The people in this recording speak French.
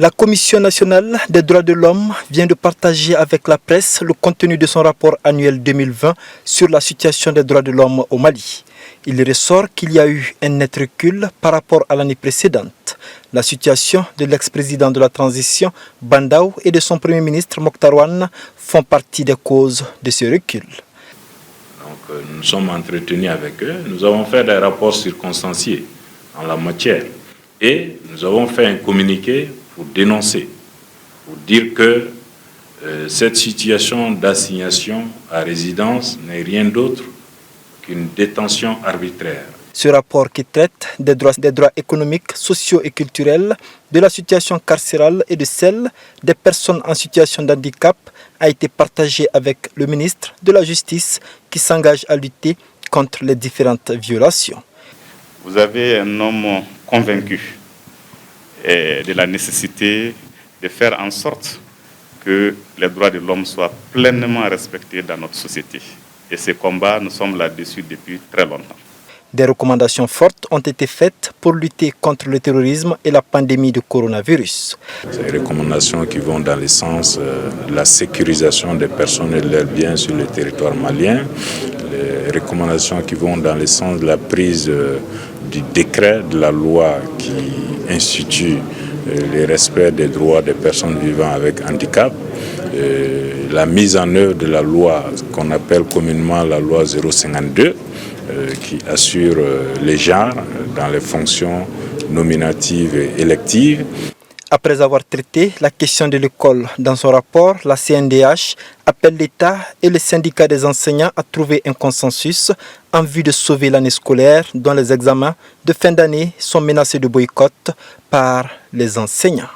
La Commission nationale des droits de l'homme vient de partager avec la presse le contenu de son rapport annuel 2020 sur la situation des droits de l'homme au Mali. Il ressort qu'il y a eu un net recul par rapport à l'année précédente. La situation de l'ex-président de la transition, Bandaou, et de son premier ministre, Mokhtar Ouane, font partie des causes de ce recul. Donc, nous sommes entretenus avec eux. Nous avons fait des rapports circonstanciés en la matière. Et nous avons fait un communiqué pour dénoncer, pour dire que cette situation d'assignation à résidence n'est rien d'autre qu'une détention arbitraire. Ce rapport qui traite des droits économiques, sociaux et culturels, de la situation carcérale et de celle des personnes en situation de handicap a été partagé avec le ministre de la Justice qui s'engage à lutter contre les différentes violations. Vous avez un homme convaincu de la nécessité de faire en sorte que les droits de l'homme soient pleinement respectés dans notre société. Et ces combats, nous sommes là-dessus depuis très longtemps. Des recommandations fortes ont été faites pour lutter contre le terrorisme et la pandémie de coronavirus. Ces recommandations qui vont dans le sens de la sécurisation des personnes et de leurs biens sur le territoire malien, les recommandations qui vont dans le sens de la prise du décret de la loi qui institue le respect des droits des personnes vivant avec handicap, la mise en œuvre de la loi qu'on appelle communément la loi 052, qui assure les genres dans les fonctions nominatives et électives. Après avoir traité la question de l'école dans son rapport, la CNDH appelle l'État et les syndicats des enseignants à trouver un consensus en vue de sauver l'année scolaire dont les examens de fin d'année sont menacés de boycott par les enseignants.